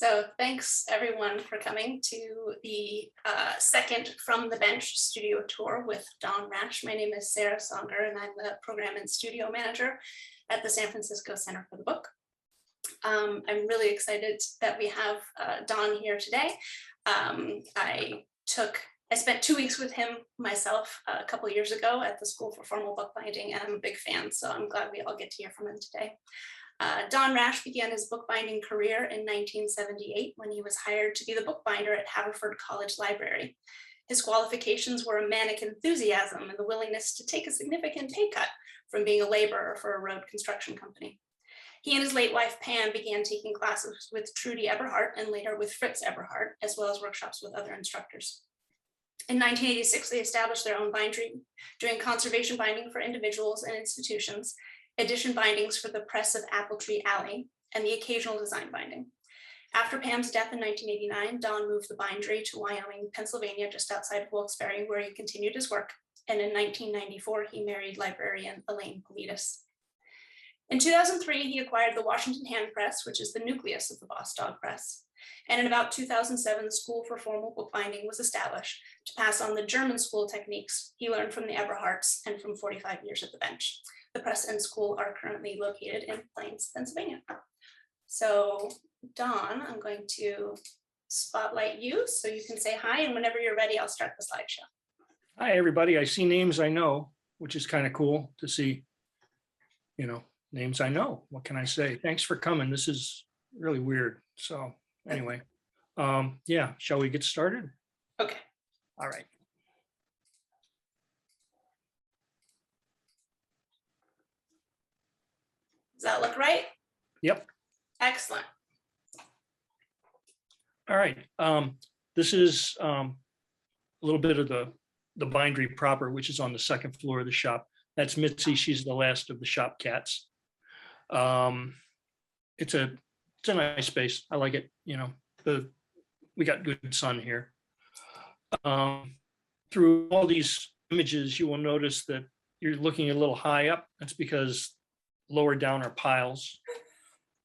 So thanks everyone for coming to the second From the Bench studio tour with Don Rash. My name is Sarah Songer and I'm the program and studio manager at the San Francisco Center for the Book. I'm really excited that we have Don here today. I spent 2 weeks with him myself a couple of years ago at the School for Formal Bookbinding, and I'm a big fan, so I'm glad we all get to hear from him today. Don Rash began his bookbinding career in 1978 when he was hired to be the bookbinder at Haverford College Library. His qualifications were a manic enthusiasm and the willingness to take a significant pay cut from being a laborer for a road construction company. He and his late wife Pam began taking classes with Trudi Eberhardt and later with Fritz Eberhardt, as well as workshops with other instructors. In 1986, they established their own bindery, doing conservation binding for individuals and institutions, edition bindings for the press of Apple Tree Alley, and the occasional design binding. After Pam's death in 1989, Don moved the bindery to Wyoming, Pennsylvania, just outside of Wilkes-Barre, where he continued his work. And in 1994, he married librarian Elaine Politis. In 2003, he acquired the Washington Hand Press, which is the nucleus of the Boss Dog Press. And in about 2007, the School for Formal Bookbinding was established to pass on the German school techniques he learned from the Eberhardts and from 45 years at the bench. The press and school are currently located in Plains, Pennsylvania. So Don, I'm going to spotlight you so you can say hi, and whenever you're ready, I'll start the slideshow. Hi, everybody. I see names I know, which is kind of cool to see, names I know. What can I say? Thanks for coming. This is really weird. So anyway, yeah, shall we get started? Okay. All right. Does that look right? Yep. Excellent. All right. This is a little bit of the bindery proper, which is on the second floor of the shop. That's Mitzi. She's the last of the shop cats. It's a nice space. I like it. We got good sun here. Through all these images, you will notice that you're looking a little high up. That's because lower down are piles.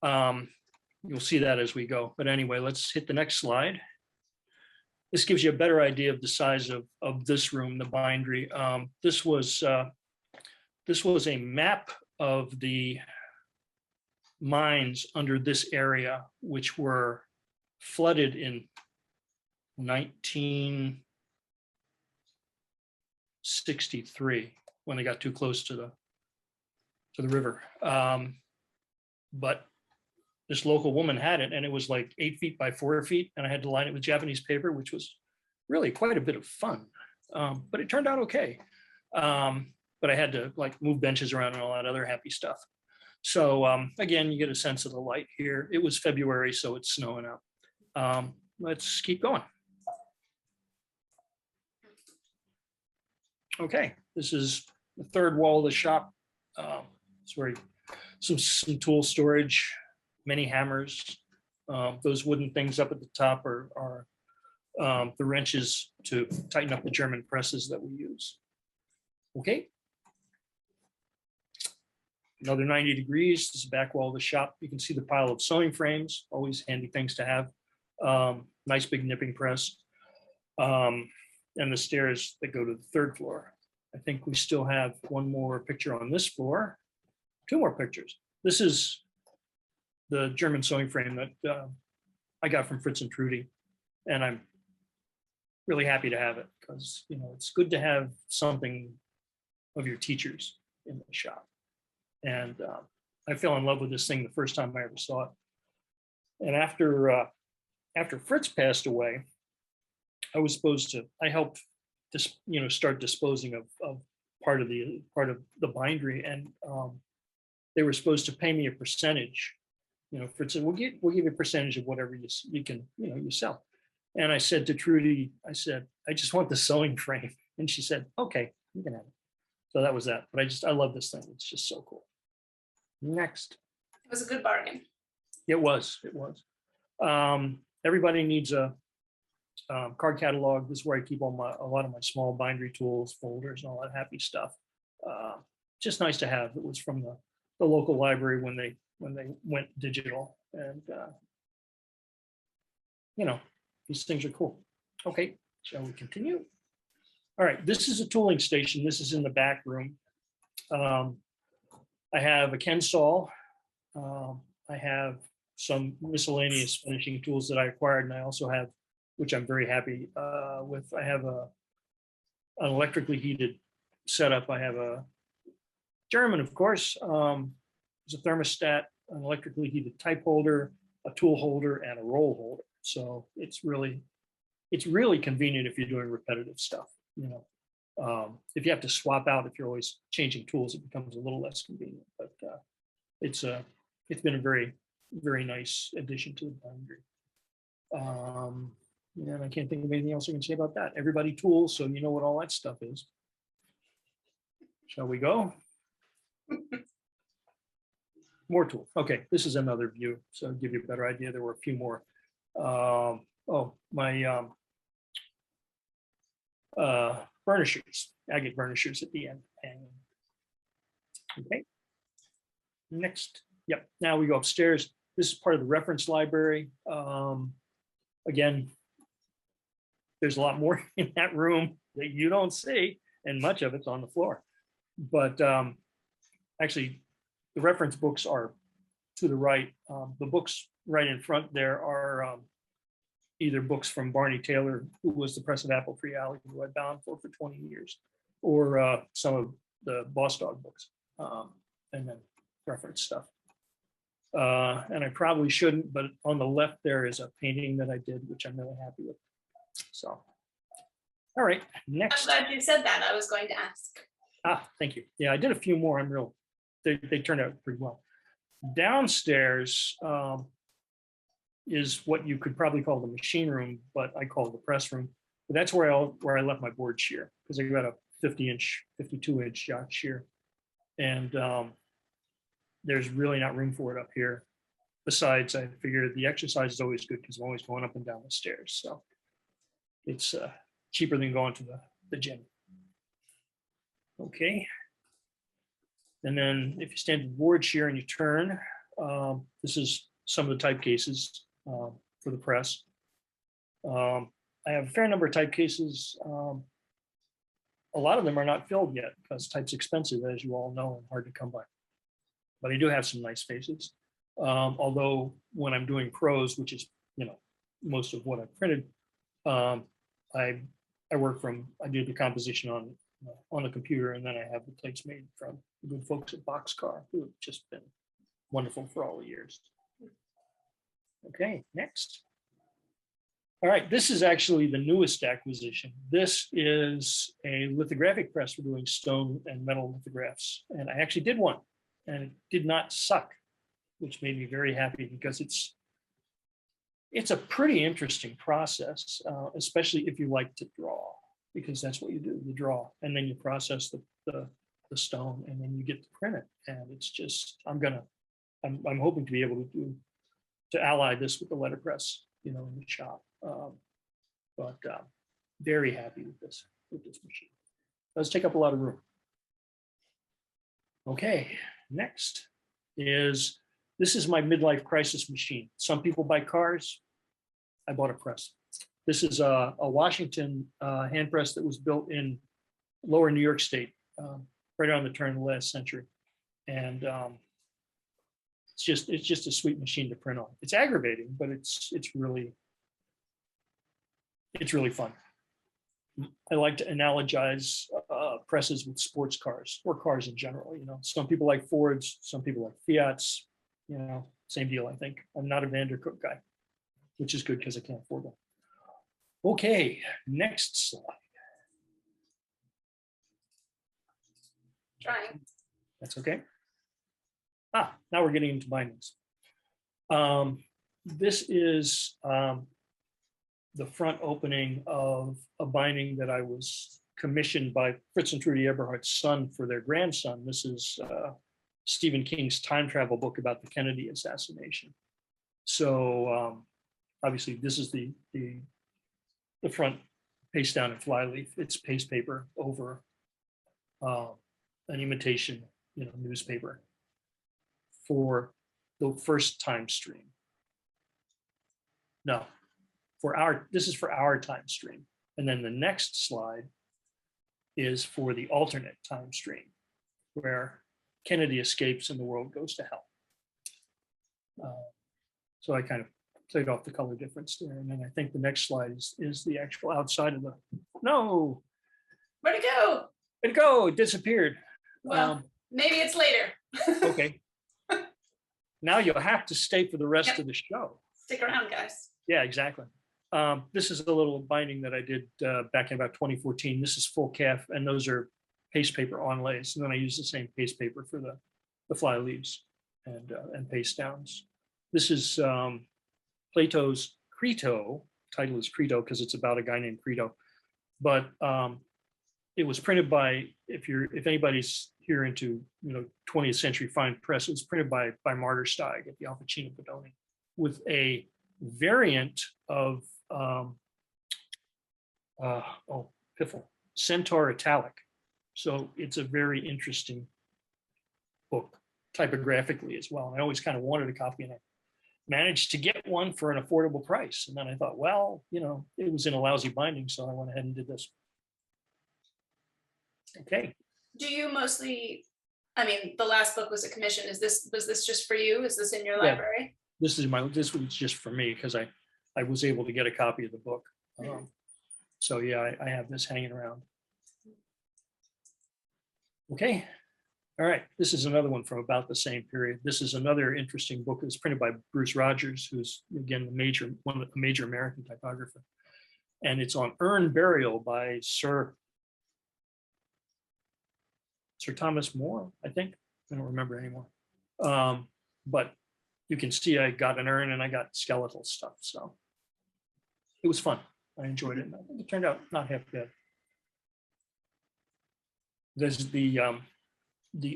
You'll see that as we go. But anyway, let's hit the next slide. This gives you a better idea of the size of this room, the bindery. This was a map of the mines under this area, which were flooded in 1963 when they got too close to the river. But this local woman had it, and it was like 8 feet by 4 feet, and I had to line it with Japanese paper, which was really quite a bit of fun. But it turned out okay. But I had to move benches around and all that other happy stuff. So again, you get a sense of the light here. It was February, so it's snowing out. Let's keep going. Okay, this is the third wall of the shop. It's where some tool storage, many hammers. Those wooden things up at the top are the wrenches to tighten up the German presses that we use. Okay. Another 90 degrees. This is the back wall of the shop. You can see the pile of sewing frames, always handy things to have. Nice big nipping press. And the stairs that go to the third floor. I think we still have one more picture on this floor. Two more pictures. This is the German sewing frame that I got from Fritz and Trudi, and I'm really happy to have it because it's good to have something of your teachers in the shop. And I fell in love with this thing the first time I ever saw it. And after Fritz passed away, I helped start disposing of part of the bindery, and they were supposed to pay me a percentage. Fritz said, we'll give you a percentage of whatever you can, you sell. And I said to Trudi, I said, I just want the sewing frame. And she said, okay, you can have it. So that was that. But I love this thing. It's just so cool. Next. It was a good bargain. It was. Everybody needs a card catalog. This is where I keep a lot of my small bindery tools, folders, and all that happy stuff. Just nice to have. It was from the local library when they went digital, and you know, these things are cool. Okay, shall we continue? All right, this is a tooling station. This is in the back room. I have a Ken saw. I have some miscellaneous finishing tools that I acquired, and I also have, which I'm very happy with, I have an electrically heated setup. I have a German, of course. There's a thermostat, an electrically heated type holder, a tool holder, and a roll holder. So it's really convenient if you're doing repetitive stuff. You know, if you have to swap out, if you're always changing tools, it becomes a little less convenient. But it's been a very, very nice addition to the bindery. And I can't think of anything else I can say about that. Everybody tools, so you know what all that stuff is. Shall we go? More tools. Okay, this is another view, so I'll give you a better idea. There were a few more. My burnishers, agate burnishers at the end. Okay, next. Yep, now we go upstairs. This is part of the reference library. Again, there's a lot more in that room that you don't see, and much of it's on the floor. But actually, the reference books are to the right. The books right in front there are either books from Barney Taylor, who was the press of Apple Tree Alley, who I've bound for 20 years, or some of the Boss Dog books, and then reference stuff. And I probably shouldn't, but on the left there is a painting that I did, which I'm really happy with. So, all right, next. I'm glad you said that. I was going to ask. Thank you. Yeah, I did a few more. They turned out pretty well. Downstairs is what you could probably call the machine room, but I call it the press room. But that's where I left my board shear, because I got a 50-inch, 52-inch yacht shear, and there's really not room for it up here. Besides, I figured the exercise is always good because I'm always going up and down the stairs, so it's cheaper than going to the gym. Okay. And then if you stand at the board shear and you turn, this is some of the type cases for the press. I have a fair number of type cases. A lot of them are not filled yet because type's expensive, as you all know, and hard to come by. But I do have some nice faces. Although when I'm doing prose, which is, most of what I've printed, I do the composition on the computer, and then I have the plates made from the good folks at Boxcar, who have just been wonderful for all the years. Okay, next. All right, this is actually the newest acquisition. This is a lithographic press for doing stone and metal lithographs, and I actually did one, and it did not suck, which made me very happy because it's a pretty interesting process, especially if you like to draw, because that's what you do, you draw, and then you process the stone, and then you get to print it. And it's just, I'm hoping to be able to ally this with the letterpress, in the shop. But very happy with this machine. It does take up a lot of room. Okay, next is, this is my midlife crisis machine. Some people buy cars. I bought a press. This is a Washington hand press that was built in lower New York State, right around the turn of the last century. And it's just a sweet machine to print on. It's aggravating, but it's really fun. I like to analogize presses with sports cars, or cars in general. Some people like Fords, some people like Fiats. Same deal, I think. I'm not a Vandercook guy, which is good because I can't afford them. Okay, next slide. Trying. That's okay. Now we're getting into bindings. This is the front opening of a binding that I was commissioned by Fritz and Trudi Eberhardt's son for their grandson. This is Stephen King's time travel book about the Kennedy assassination. So obviously this is the front paste down and flyleaf. It's paste paper over an imitation, newspaper for the first time stream. No, this is for our time stream. And then the next slide is for the alternate time stream, where Kennedy escapes and the world goes to hell. So I kind of played off the color difference there. And then I think the next slide is the actual outside of the, no. Where'd it go? Where'd it go? It disappeared. Well, maybe it's later. Okay. Now you'll have to stay for the rest of the show. Stick around, guys. Yeah, exactly. This is a little binding that I did back in about 2014. This is full calf, and those are paste paper onlays. And then I use the same paste paper for the fly leaves and paste downs. This is Plato's Crito. Title is Crito because it's about a guy named Crito. But it was printed by, if anybody's here into 20th century fine press, it was printed by Martersteig at the Officina Bodoni with a variant of Piffle, Centaur Italic. So it's a very interesting book typographically as well. And I always kind of wanted a copy, and I managed to get one for an affordable price. And then I thought, well, it was in a lousy binding, so I went ahead and did this. Okay. Do you mostly, the last book was a commission. Was this just for you? Is this in your library? This was just for me because I was able to get a copy of the book. So yeah, I have this hanging around. Okay. All right. This is another one from about the same period. This is another interesting book. It's printed by Bruce Rogers, who's again one of the major American typographer. And it's on urn burial by Sir Thomas More, I think. I don't remember anymore. But you can see I got an urn and I got skeletal stuff. So it was fun. I enjoyed it. And I think it turned out not half bad. There's the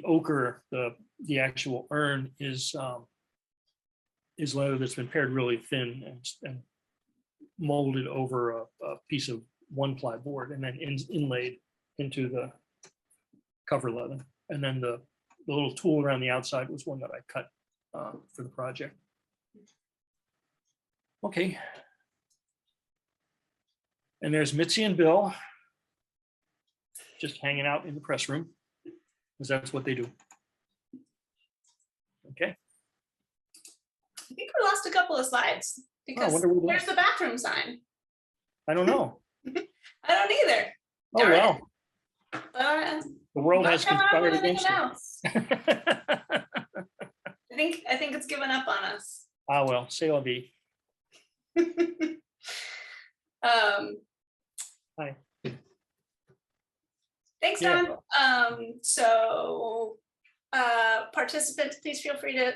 ochre, the actual urn is leather that's been pared really thin and molded over a piece of 1-ply board and then inlaid into the cover leather. And then the little tool around the outside was one that I cut for the project. Okay. And there's Mitzi and Bill just hanging out in the press room, because that's what they do. Okay. I think we lost a couple of slides because there's the bathroom sign. I don't know. I don't either. Oh, well. The world has conspired against us. I think it's given up on us. Ah, well, say la vie. Hi. Thanks, Don. So participants, please feel free to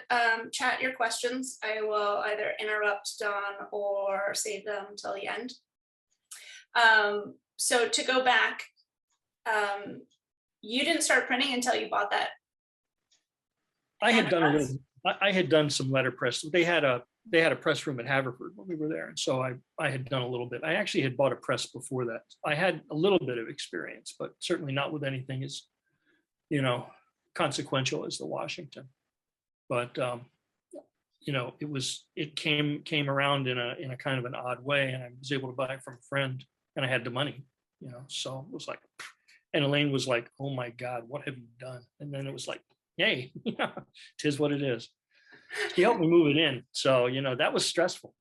chat your questions. I will either interrupt Don or save them until the end. So to go back, you didn't start printing until you bought that. I had done a little. I had done some letterpress. They had a press room at Haverford when we were there, and so I had done a little bit. I actually had bought a press before that. I had a little bit of experience, but certainly not with anything as consequential as the Washington. But it came around in a kind of an odd way, and I was able to buy it from a friend, and I had the money. So it was like, and Elaine was like, "Oh my God, what have you done?" And then it was like, "Yay, tis what it is." She helped me move it in, so that was stressful.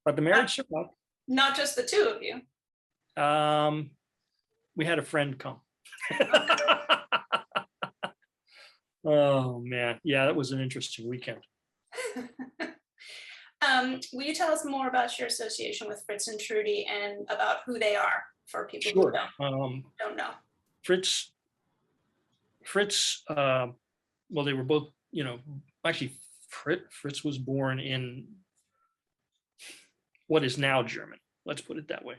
But the marriage survived. Not just the two of you. We had a friend come. Oh man, yeah, that was an interesting weekend. Will you tell us more about your association with Fritz and Trudi and about who they are for people who don't know? Fritz, well, they were both, actually Fritz was born in what is now Germany. Let's put it that way.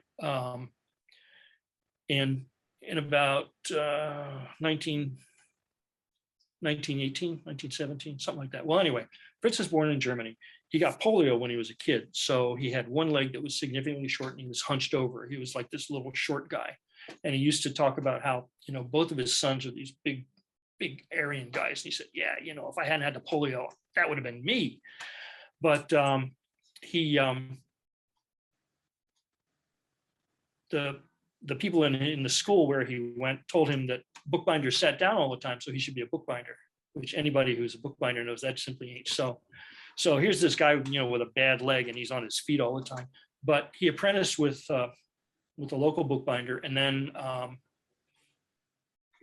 And in about 1918, 1917, something like that. Well, anyway, Fritz was born in Germany. He got polio when he was a kid. So he had one leg that was significantly short and he was hunched over. He was like this little short guy. And he used to talk about how, both of his sons are these big Aryan guys. And he said, yeah, if I hadn't had the polio, that would have been me. But he the people in the school where he went told him that bookbinders sat down all the time, so he should be a bookbinder, which anybody who's a bookbinder knows that simply ain't so. So here's this guy, with a bad leg, and he's on his feet all the time. But he apprenticed with a local bookbinder, and then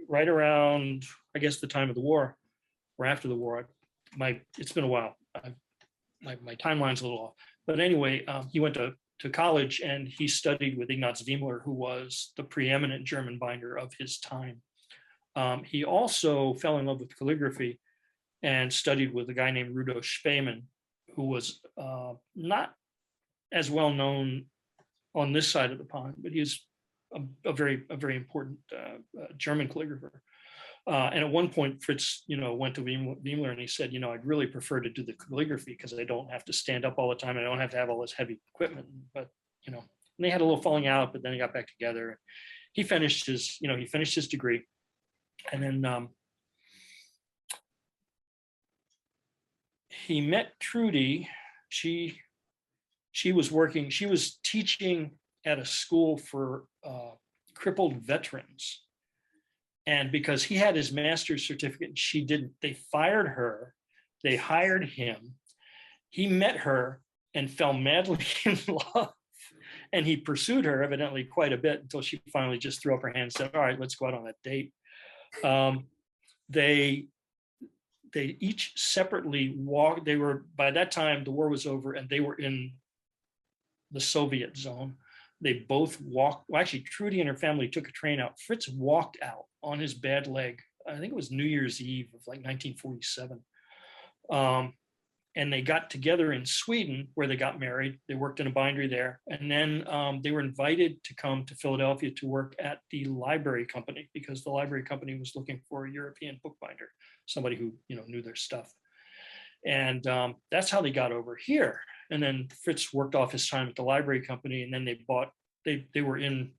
right around, I guess, the time of the war or after the war, it's been a while. My timeline's a little off, but anyway, he went to college and he studied with Ignaz Wiemler, who was the preeminent German binder of his time. He also fell in love with calligraphy and studied with a guy named Rudolf Spemann, who was not as well known on this side of the pond, but he's a very important German calligrapher. And at one point, Fritz, went to Wiemler and he said, I'd really prefer to do the calligraphy because I don't have to stand up all the time. I don't have to have all this heavy equipment. But, and they had a little falling out, but then they got back together. He finished his degree. And then he met Trudi. She was teaching at a school for crippled veterans. And because he had his master's certificate and she didn't, they fired her, they hired him. He met her and fell madly in love. And he pursued her evidently quite a bit until she finally just threw up her hand and said, all right, let's go out on a date. They each separately walked. They were, by that time, the war was over and they were in the Soviet zone. They both walked. Well, actually, Trudi and her family took a train out. Fritz walked out on his bad leg. I think it was New Year's Eve of like 1947. And they got together in Sweden where they got married. They worked in a bindery there. And then they were invited to come to Philadelphia to work at the library company because the library company was looking for a European bookbinder, somebody who knew their stuff. And that's how they got over here. And then Fritz worked off his time at the library company, and then they were in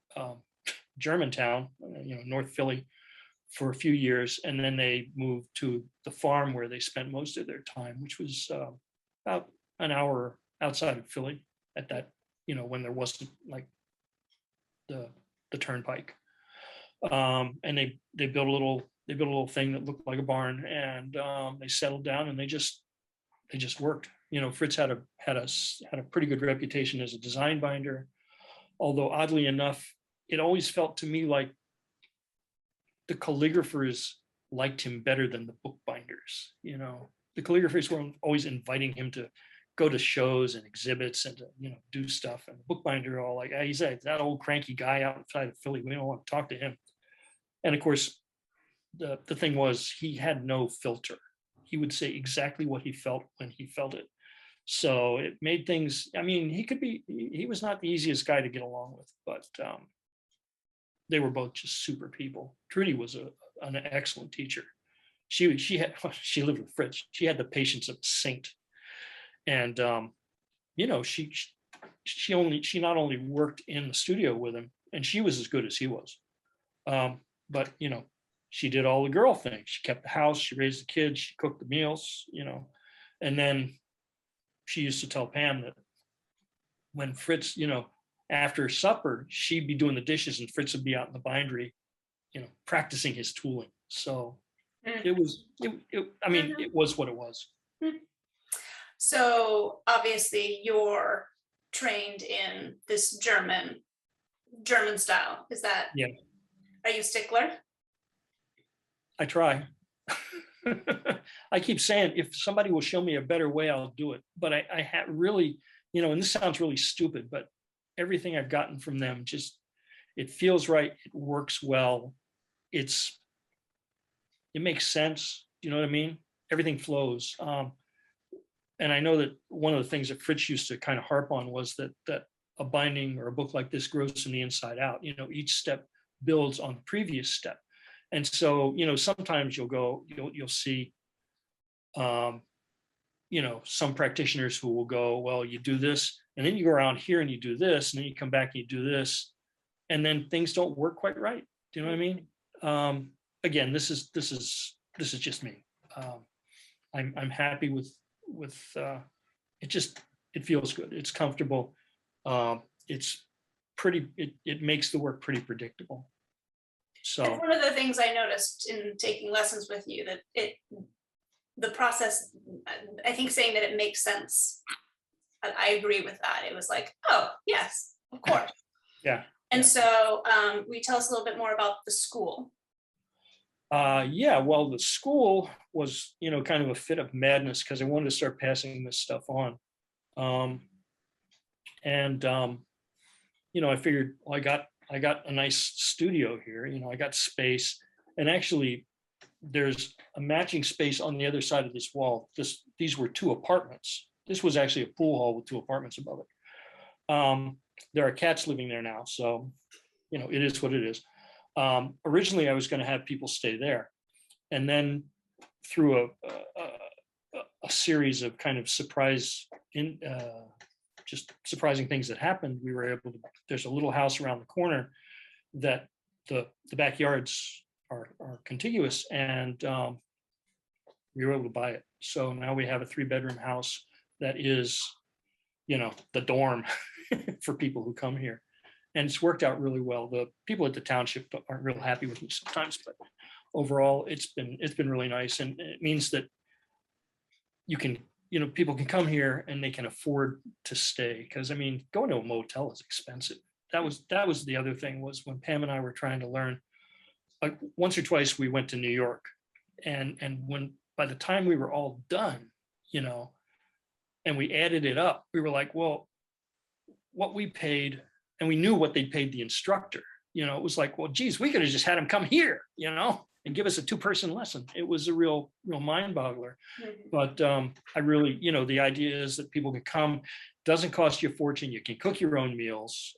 Germantown, North Philly, for a few years, and then they moved to the farm where they spent most of their time, which was about an hour outside of Philly at that, when there wasn't like the turnpike. And they built a little thing that looked like a barn, and they settled down and they just worked. Fritz had a pretty good reputation as a design binder, although oddly enough, it always felt to me like the calligraphers liked him better than the bookbinders. The calligraphers were always inviting him to go to shows and exhibits and to, do stuff. And the bookbinder all like, he's that old cranky guy outside of Philly. We don't want to talk to him. And of course, the thing was he had no filter. He would say exactly what he felt when he felt it. So it made things, he was not the easiest guy to get along with, but they were both just super people. Trudi was an excellent teacher. She lived with Fritz. She had the patience of a saint. And, she not only worked in the studio with him, and she was as good as he was, but, she did all the girl things. She kept the house, she raised the kids, she cooked the meals, and then she used to tell Pam that when Fritz, after supper, she'd be doing the dishes and Fritz would be out in the bindery, practicing his tooling. So it was what it was. So obviously you're trained in this German style. Is that, yeah. Are you a stickler? I try. I keep saying, if somebody will show me a better way, I'll do it. But I really, and this sounds really stupid, but everything I've gotten from them, just, it feels right. It works well. It makes sense. You know what I mean? Everything flows. And I know that one of the things that Fritz used to kind of harp on was that a binding or a book like this grows from the inside out. Each step builds on the previous step. And so, sometimes you'll see, some practitioners who will go, well, you do this, and then you go around here and you do this, and then you come back and you do this, and then things don't work quite right. Do you know what I mean? Again, this is just me. I'm happy with it. It feels good. It's comfortable. It's it makes the work pretty predictable. So It's one of the things I noticed in taking lessons with you, that the process, I think saying that it makes sense, I agree with that. It was like, oh, yes, of course. yeah. And so we tell us a little bit more about the school. Yeah, well, the school was, kind of a fit of madness because I wanted to start passing this stuff on. I figured, well, I got a nice studio here, I got space, and actually there's a matching space on the other side of this wall. These were 2 apartments. This was actually a pool hall with 2 apartments above it. There are cats living there now, so it is what it is. Originally I was going to have people stay there, and then through a series of kind of just surprising things that happened, we were able to, there's a little house around the corner that the backyards are contiguous, and we were able to buy it. So now we have a 3-bedroom house that is, the dorm for people who come here. And it's worked out really well. The people at the township aren't real happy with me sometimes, but overall it's been really nice. And it means that you can, people can come here and they can afford to stay. Because going to a motel is expensive. That was the other thing, was when Pam and I were trying to learn, like once or twice we went to New York, and when by the time we were all done, and we added it up, we were like, well, what we paid, and we knew what they paid the instructor. It was like, well, geez, we could have just had him come here, and give us a 2-person lesson. It was a real mind boggler. Mm-hmm. But I really, the idea is that people can come, doesn't cost you a fortune. You can cook your own meals.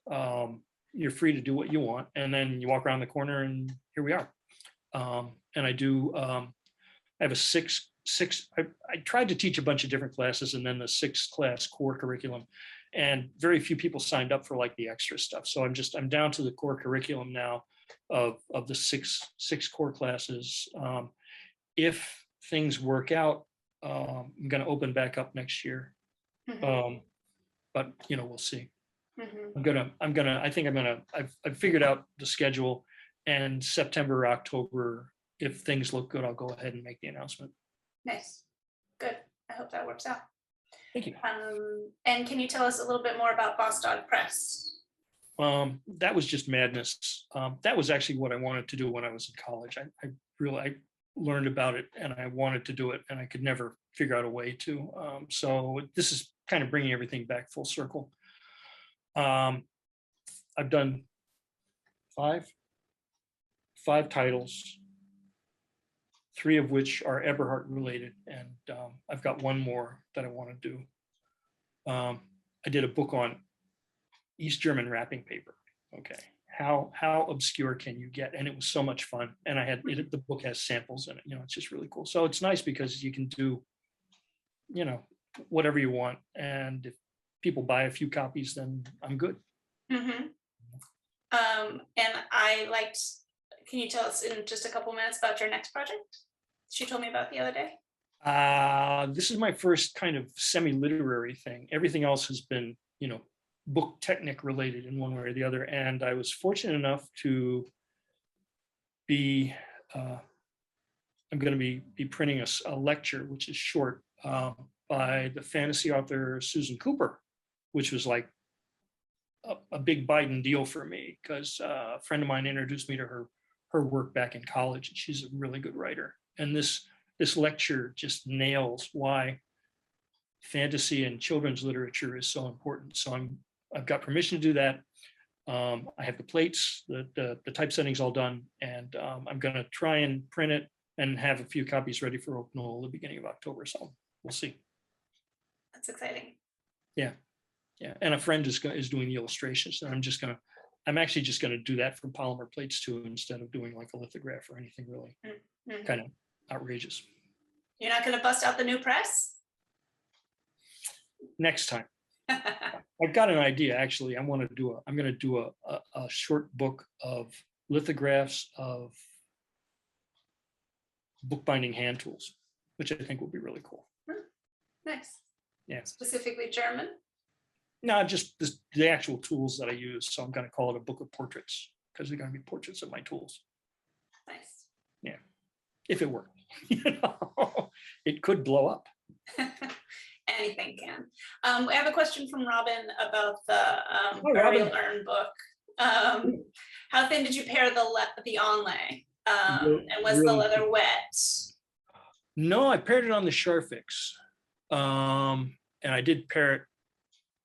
You're free to do what you want. And then you walk around the corner and here we are. And I do, I have a I tried to teach a bunch of different classes, and then the 6-class core curriculum, and very few people signed up for like the extra stuff. So I'm down to the core curriculum now of the six core classes. If things work out, I'm going to open back up next year. Mm-hmm. But we'll see. Mm-hmm. I've figured out the schedule, and September, October, if things look good, I'll go ahead and make the announcement. Nice. Good. I hope that works out. Thank you. And can you tell us a little bit more about Boss Dog Press? That was just madness. That was actually what I wanted to do when I was in college. I learned about it and I wanted to do it, and I could never figure out a way to. So this is kind of bringing everything back full circle. I've done five titles, 3 of which are Eberhardt related, and I've got 1 more that I want to do. I did a book on East German wrapping paper. Okay, how obscure can you get? And it was so much fun. And the book has samples in it. It's just really cool. So it's nice because you can do, whatever you want. And if people buy a few copies, then I'm good. Mm-hmm. And can you tell us in just a couple minutes about your next project she told me about the other day? This is my first kind of semi-literary thing. Everything else has been, book technic related in one way or the other. And I was fortunate enough to be, I'm going to be printing a lecture, which is short, by the fantasy author Susan Cooper, which was like a big Biden deal for me, because a friend of mine introduced me to her work back in college. And she's a really good writer. And this lecture just nails why fantasy and children's literature is so important. So I've got permission to do that. I have the plates, the typesetting's all done, and I'm going to try and print it and have a few copies ready for openal at the beginning of October. So we'll see. That's exciting. Yeah. And a friend is doing the illustrations, and I'm actually just going to do that for polymer plates too, instead of doing like a lithograph or anything really kind of outrageous. You're not going to bust out the new press? Next time. I've got an idea, actually. I'm going to do a short book of lithographs of bookbinding hand tools, which I think will be really cool. Nice. Yeah. Specifically German? No, just the actual tools that I use. So I'm going to call it a book of portraits because they're going to be portraits of my tools. Nice. Yeah, if it worked. It could blow up. Anything can. We have a question from Robin about the Hi, Bury Robin. Learn book. How thin did you pare the onlay? And was the Really leather wet? No, I paired it on the Charfix. And I did pair it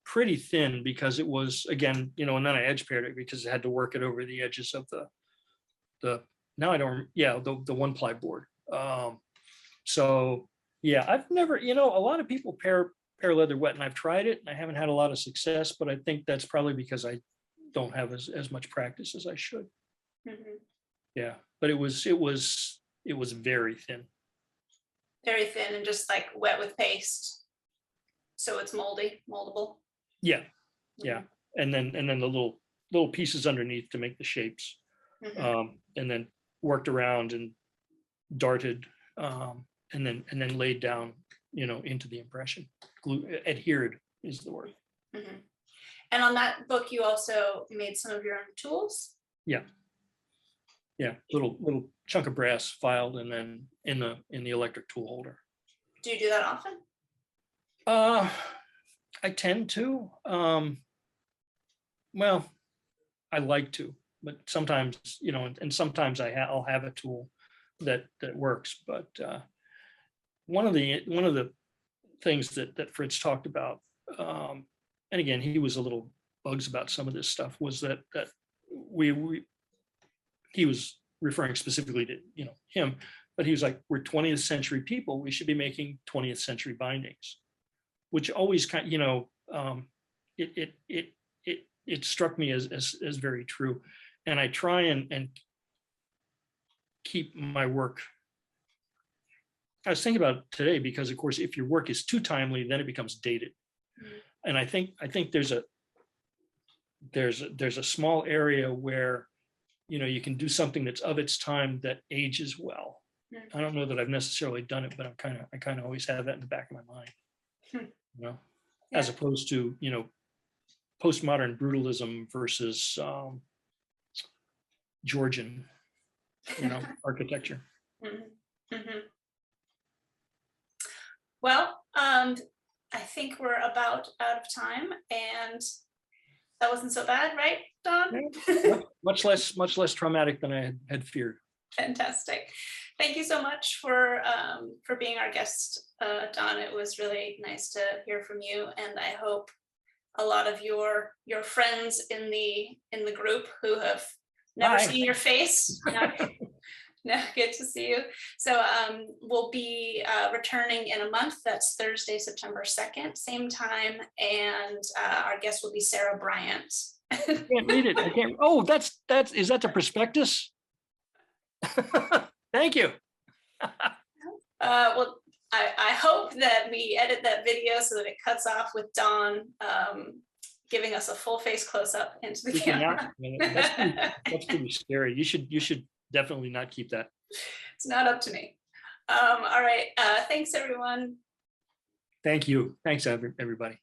pretty thin because it was, again, and then I edge paired it because I had to work it over the edges of the one ply board. So yeah, I've never, a lot of people pair leather wet, and I've tried it and I haven't had a lot of success, but I think that's probably because I don't have as much practice as I should. Mm-hmm. Yeah, but it was very thin. Very thin and just like wet with paste. So it's moldable. Yeah. Yeah. And then the little pieces underneath to make the shapes. Mm-hmm. And then worked around and darted, and then laid down, into the impression. Adhered is the word. Mm-hmm. And on that book, you also made some of your own tools. Yeah. Yeah, little chunk of brass filed and then in the electric tool holder. Do you do that often? I tend to. Well, I like to, but sometimes, and sometimes I'll have a tool that works. But one of the things that Fritz talked about, and again, he was a little bugs about some of this stuff, was that he was referring specifically to him, but he was like, we're 20th century people, we should be making 20th century bindings, which always kind it struck me as very true. And I try and keep my work. I was thinking about it today because, of course, if your work is too timely, then it becomes dated. Mm-hmm. And I think there's a small area where you can do something that's of its time that ages well. I don't know that I've necessarily done it, but I kind of always have that in the back of my mind. Yeah. As opposed to postmodern brutalism versus Georgian architecture. Mm-hmm. Mm-hmm. Well, I think we're about out of time, and that wasn't so bad, right, Don? much less traumatic than I had feared. Fantastic. Thank you so much for being our guest, Don. It was really nice to hear from you, and I hope a lot of your friends in the group who have never seen your face now get to see you. So we'll be returning in a month. That's Thursday, September 2nd, same time, and our guest will be Sarah Bryant. I can't read it. I can't. Oh, is that the prospectus? Thank you. Well, I hope that we edit that video so that it cuts off with Don giving us a full face close up into the camera. That's pretty scary. You should definitely not keep that. It's not up to me. All right. Thanks, everyone. Thank you. Thanks, everybody.